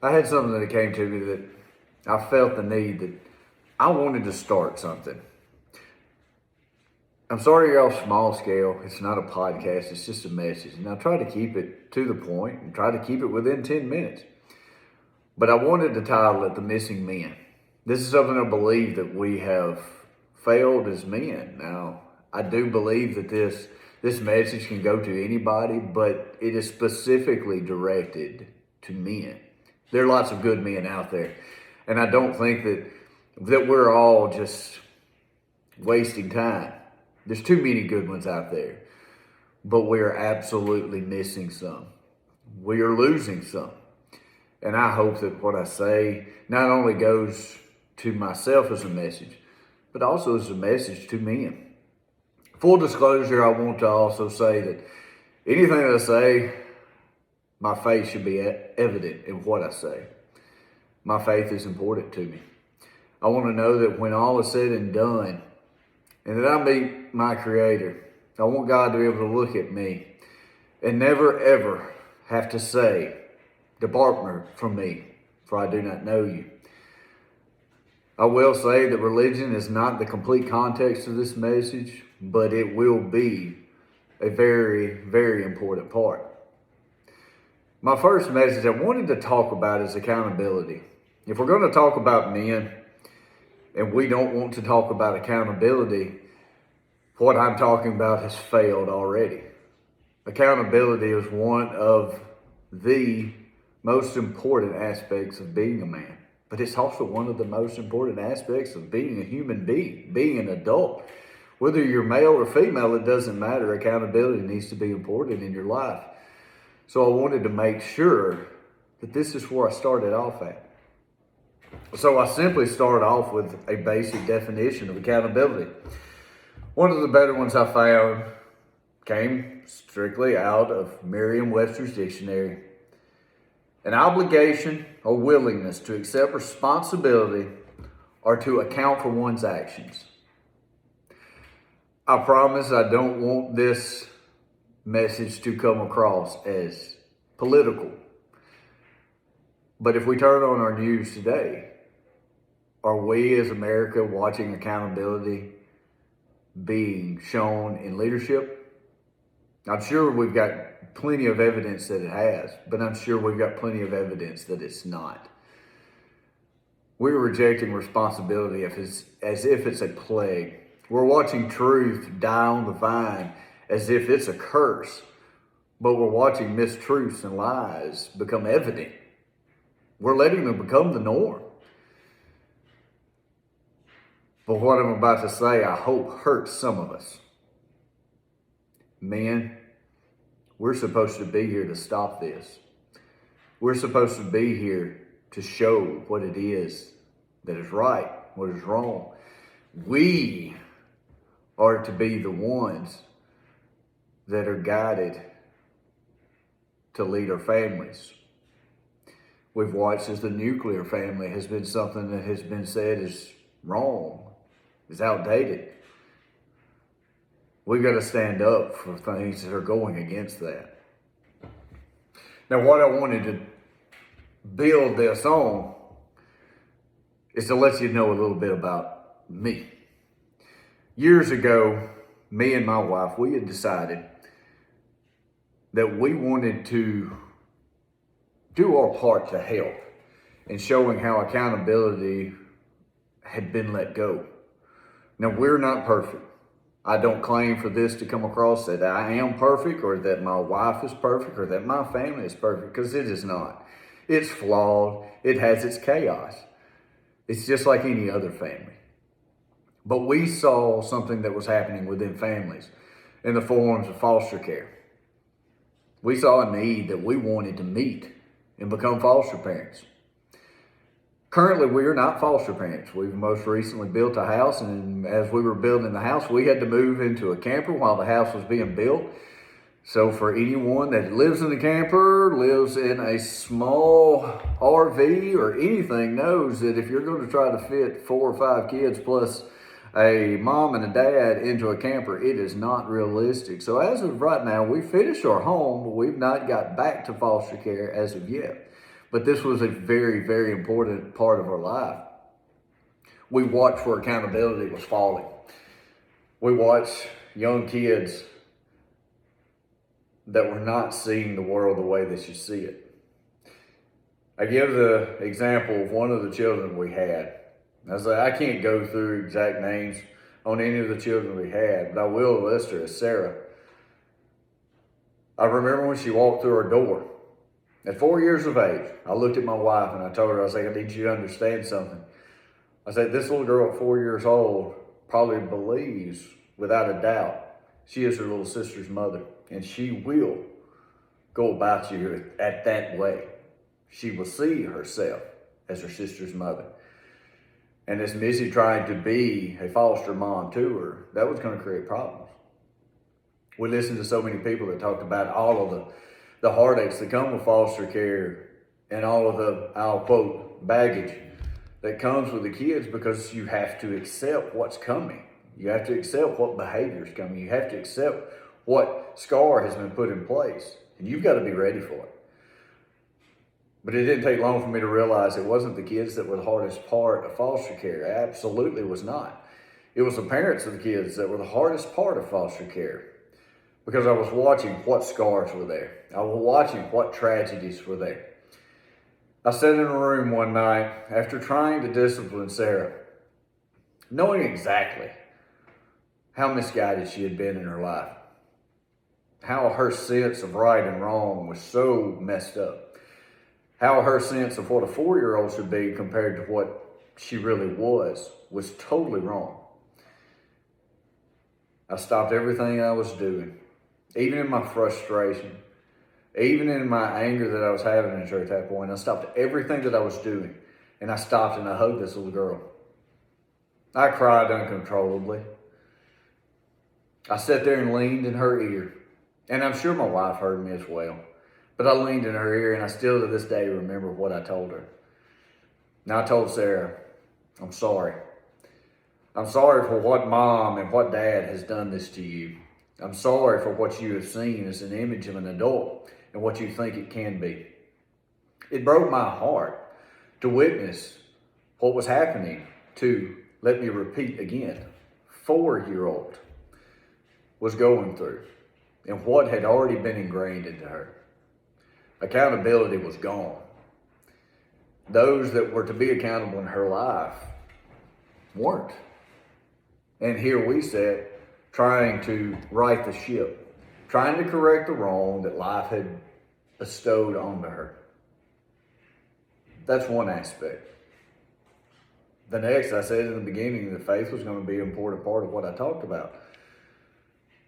I had something that came to me that I felt the need that I wanted to start something. I'm starting off small scale. It's not a podcast, it's just a message. And I try to keep it to the point and try to keep it within 10 minutes. But I wanted to title it The Missing Men. This is something I believe that we have failed as men. Now, I do believe that this message can go to anybody, but it is specifically directed to men. There are lots of good men out there. And I don't think that we're all just wasting time. There's too many good ones out there. But we are absolutely missing some. We are losing some. And I hope that what I say not only goes to myself as a message, but also as a message to men. Full disclosure, I want to also say that anything that I say, my faith should be evident in what I say. My faith is important to me. I want to know that when all is said and done, and that I meet my Creator, I want God to be able to look at me and never ever have to say, "Depart from me, for I do not know you." I will say that religion is not the complete context of this message, but it will be a very, very important part. My first message I wanted to talk about is accountability. If we're going to talk about men and we don't want to talk about accountability, what I'm talking about has failed already. Accountability is one of the most important aspects of being a man, but it's also one of the most important aspects of being a human being, being an adult. Whether you're male or female, it doesn't matter. Accountability needs to be important in your life. So I wanted to make sure that this is where I started off at. So I simply started off with a basic definition of accountability. One of the better ones I found came strictly out of Merriam-Webster's dictionary. An obligation or willingness to accept responsibility or to account for one's actions. I promise I don't want this message to come across as political. But if we turn on our news today, are we as America watching accountability being shown in leadership? I'm sure we've got plenty of evidence that it has, but I'm sure we've got plenty of evidence that it's not. We're rejecting responsibility as if it's a plague. We're watching truth die on the vine as if it's a curse, but we're watching mistruths and lies become evident. We're letting them become the norm. But what I'm about to say, I hope hurts some of us. Men, we're supposed to be here to stop this. We're supposed to be here to show what it is that is right, what is wrong. We are to be the ones that are guided to lead our families. We've watched as the nuclear family has been something that has been said is wrong, is outdated. We've got to stand up for things that are going against that. Now, what I wanted to build this on is to let you know a little bit about me. Years ago, me and my wife, we had decided that we wanted to do our part to help in showing how accountability had been let go. Now, we're not perfect. I don't claim for this to come across that I am perfect or that my wife is perfect or that my family is perfect, because it is not. It's flawed. It has its chaos. It's just like any other family. But we saw something that was happening within families in the forms of foster care. We saw a need that we wanted to meet and become foster parents. Currently, we are not foster parents. We've most recently built a house, and as we were building the house, we had to move into a camper while the house was being built. So for anyone that lives in a camper, lives in a small RV or anything, knows that if you're going to try to fit 4 or 5 kids plus a mom and a dad into a camper, it is not realistic. So as of right now, we finished our home, but we've not got back to foster care as of yet. But this was a very, very important part of our life. We watched where accountability was falling. We watched young kids that were not seeing the world the way they should see it. I give the example of one of the children we had. I can't go through exact names on any of the children we had, but I will list her as Sarah. I remember when she walked through our door. At 4 years of age, I looked at my wife and I told her, I was like, I need you to understand something. I said, this little girl at 4 years old probably believes, without a doubt, she is her little sister's mother. And she will go about you at that way. She will see herself as her sister's mother. And as Missy tried to be a foster mom to her, that was going to create problems. We listened to so many people that talked about all of the heartaches that come with foster care and all of the, I'll quote, baggage that comes with the kids, because you have to accept what's coming. You have to accept what behavior is coming. You have to accept what scar has been put in place. And you've got to be ready for it. But it didn't take long for me to realize it wasn't the kids that were the hardest part of foster care. It absolutely was not. It was the parents of the kids that were the hardest part of foster care. Because I was watching what scars were there. I was watching what tragedies were there. I sat in a room one night after trying to discipline Sarah, knowing exactly how misguided she had been in her life, how her sense of right and wrong was so messed up, how her sense of what a 4-year-old should be compared to what she really was totally wrong. I stopped everything I was doing, even in my frustration, even in my anger that I was having in church at that point. I stopped everything that I was doing, and I stopped and I hugged this little girl. I cried uncontrollably. I sat there and leaned in her ear, and I'm sure my wife heard me as well. But I leaned in her ear, and I still to this day remember what I told her. Now I told Sarah, I'm sorry. I'm sorry for what mom and what dad has done this to you. I'm sorry for what you have seen as an image of an adult and what you think it can be. It broke my heart to witness what was happening to, let me repeat again, 4-year-old was going through and what had already been ingrained into her. Accountability was gone. Those that were to be accountable in her life weren't. And here we sat trying to right the ship, trying to correct the wrong that life had bestowed onto her. That's one aspect. The next, I said in the beginning that faith was going to be an important part of what I talked about.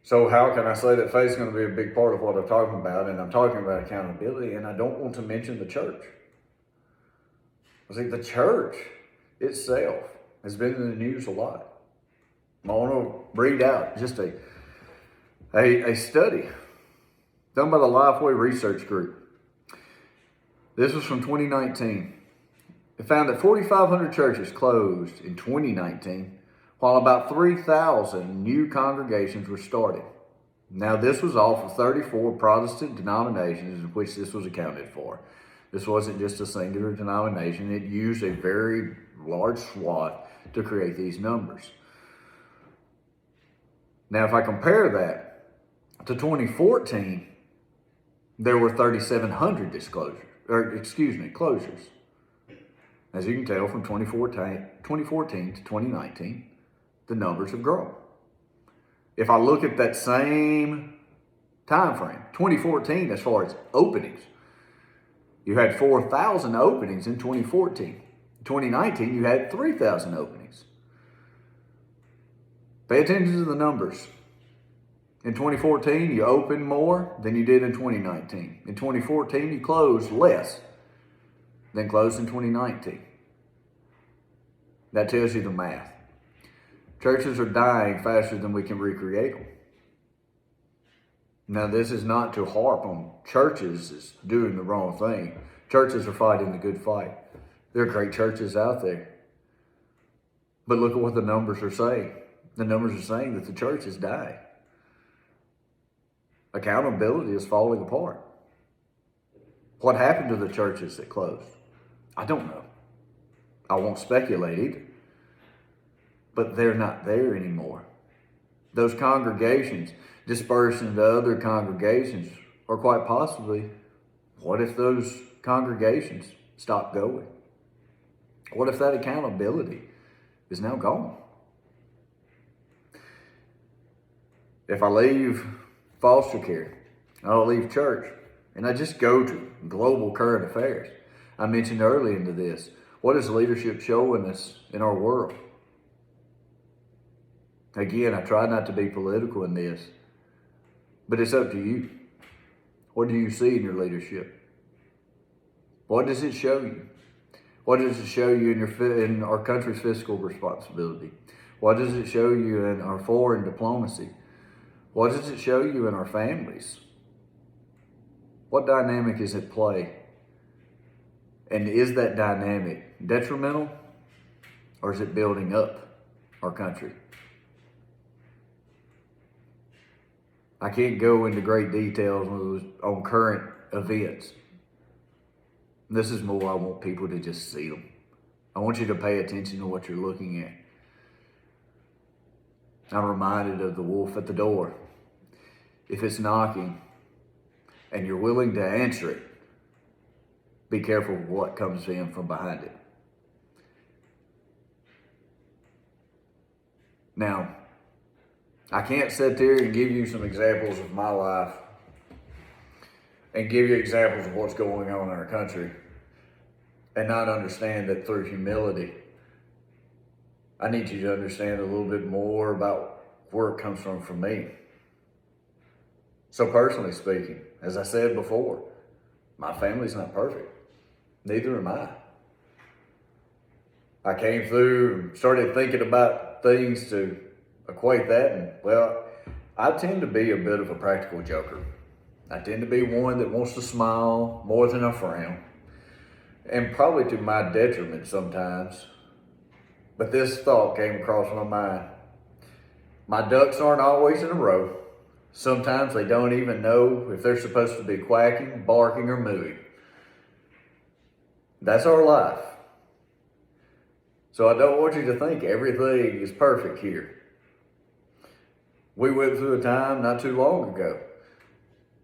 So how can I say that faith is going to be a big part of what I'm talking about? And I'm talking about accountability, and I don't want to mention the church. I think the church itself has been in the news a lot. I want to read out just a study done by the Lifeway Research Group. This was from 2019. It found that 4,500 churches closed in 2019, while about 3,000 new congregations were started. Now, this was off of 34 Protestant denominations in which this was accounted for. This wasn't just a singular denomination. It used a very large swath to create these numbers. Now, if I compare that to 2014, there were 3,700 closures. As you can tell, from 2014 to 2019, the numbers have grown. If I look at that same time frame, 2014, as far as openings, you had 4,000 openings in 2014. In 2019, you had 3,000 openings. Pay attention to the numbers. In 2014, you opened more than you did in 2019. In 2014, you closed less than closed in 2019. That tells you the math. Churches are dying faster than we can recreate them. Now, this is not to harp on churches as doing the wrong thing. Churches are fighting the good fight. There are great churches out there. But look at what the numbers are saying. The numbers are saying that the church is dying. Accountability is falling apart. What happened to the churches that closed? I don't know. I won't speculate either. But they're not there anymore. Those congregations dispersed into other congregations, or quite possibly, what if those congregations stop going? What if that accountability is now gone? If I leave foster care, I don't leave church, and I just go to global current affairs. I mentioned early into this, what is leadership showing us in our world? Again, I try not to be political in this, but it's up to you. What do you see in your leadership? What does it show you? What does it show you in our country's fiscal responsibility? What does it show you in our foreign diplomacy? What does it show you in our families? What dynamic is at play? And is that dynamic detrimental, or is it building up our country? I can't go into great details on current events. This is more, I want people to just see them. I want you to pay attention to what you're looking at. I'm reminded of the wolf at the door. If it's knocking and you're willing to answer it, be careful what comes in from behind it. Now, I can't sit there and give you some examples of my life and give you examples of what's going on in our country and not understand that through humility, I need you to understand a little bit more about where it comes from me. So personally speaking, as I said before, my family's not perfect. Neither am I. I came through and started thinking about things to equate that, and well, I tend to be a bit of a practical joker. I tend to be one that wants to smile more than I frown, and probably to my detriment sometimes. But this thought came across my mind. My ducks aren't always in a row. Sometimes they don't even know if they're supposed to be quacking, barking, or mooing. That's our life. So I don't want you to think everything is perfect here. We went through a time not too long ago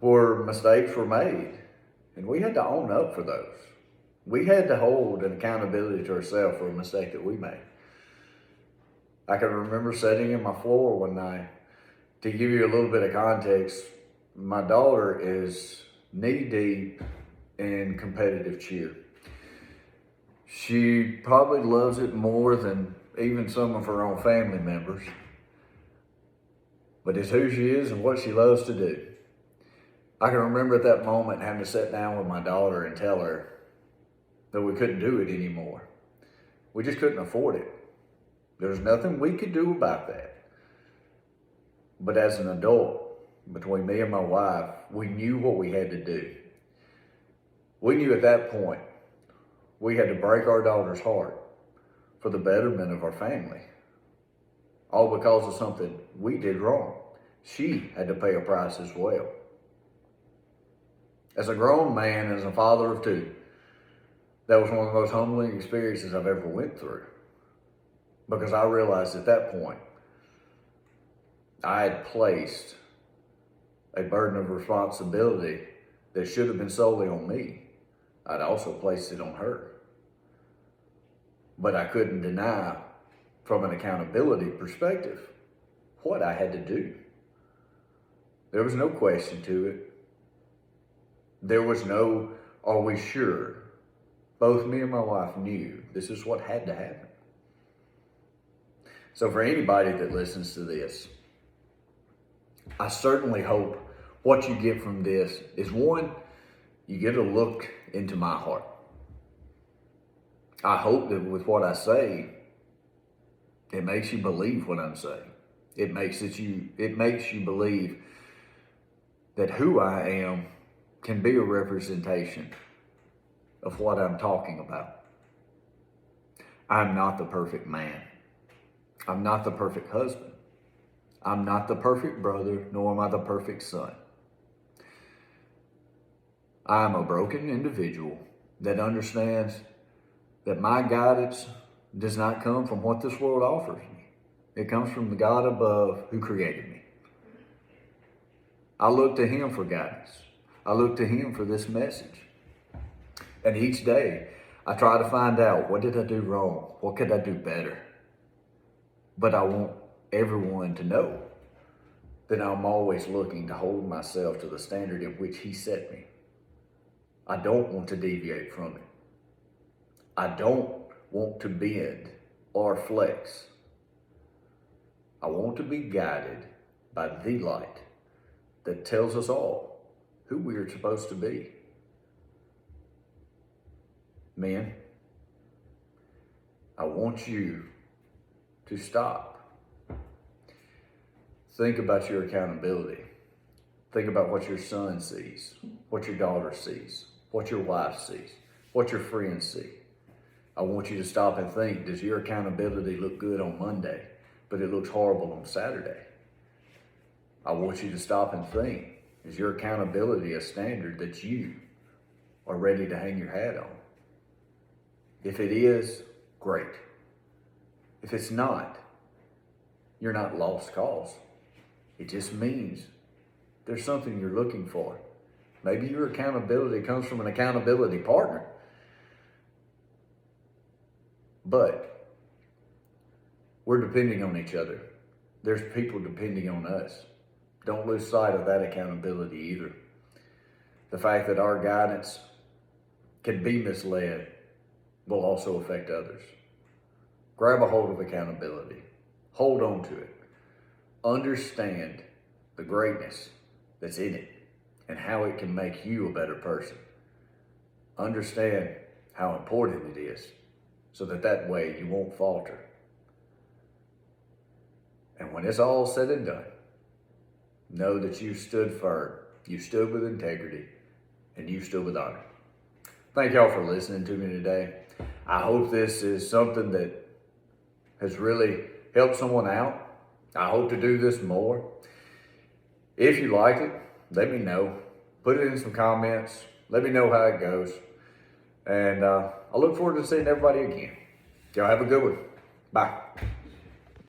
where mistakes were made, and we had to own up for those. We had to hold an accountability to ourselves for a mistake that we made. I can remember sitting in my floor one night. To give you a little bit of context, my daughter is knee-deep in competitive cheer. She probably loves it more than even some of her own family members. But it's who she is and what she loves to do. I can remember at that moment having to sit down with my daughter and tell her that we couldn't do it anymore. We just couldn't afford it. There was nothing we could do about that. But as an adult, between me and my wife, we knew what we had to do. We knew at that point we had to break our daughter's heart for the betterment of our family. All because of something we did wrong. She had to pay a price as well. As a grown man, as a father of two, that was one of the most humbling experiences I've ever went through. Because I realized at that point, I had placed a burden of responsibility that should have been solely on me. I'd also placed it on her. But I couldn't deny, from an accountability perspective, what I had to do. There was no question to it. There was no, are we sure? Both me and my wife knew this is what had to happen. So for anybody that listens to this, I certainly hope what you get from this is, one, you get a look into my heart. I hope that with what I say, it makes you believe what I'm saying. It makes you believe that who I am can be a representation of what I'm talking about. I'm not the perfect man. I'm not the perfect husband. I'm not the perfect brother, nor am I the perfect son. I'm a broken individual that understands that my guidance does not come from what this world offers me. It comes from the God above who created me. I look to Him for guidance. I look to Him for this message. And each day, I try to find out, what did I do wrong? What could I do better? But I want everyone to know that I'm always looking to hold myself to the standard in which He set me. I don't want to deviate from it. I don't want to bend or flex. I want to be guided by the light that tells us all who we are supposed to be. Men, I want you to stop. Think about your accountability. Think about what your son sees, what your daughter sees, what your wife sees, what your friends see. I want you to stop and think, does your accountability look good on Monday, but it looks horrible on Saturday? I want you to stop and think, is your accountability a standard that you are ready to hang your hat on? If it is, great. If it's not, you're not lost cause. It just means there's something you're looking for. Maybe your accountability comes from an accountability partner. But we're depending on each other. There's people depending on us. Don't lose sight of that accountability either. The fact that our guidance can be misled will also affect others. Grab a hold of accountability. Hold on to it. Understand the greatness that's in it and how it can make you a better person. Understand how important it is so that way you won't falter. And when it's all said and done, know that you stood firm, you stood with integrity, and you stood with honor. Thank y'all for listening to me today. I hope this is something that has really helped someone out. I hope to do this more. If you like it, let me know. Put it in some comments. Let me know how it goes. And I look forward to seeing everybody again. Y'all have a good one. Bye.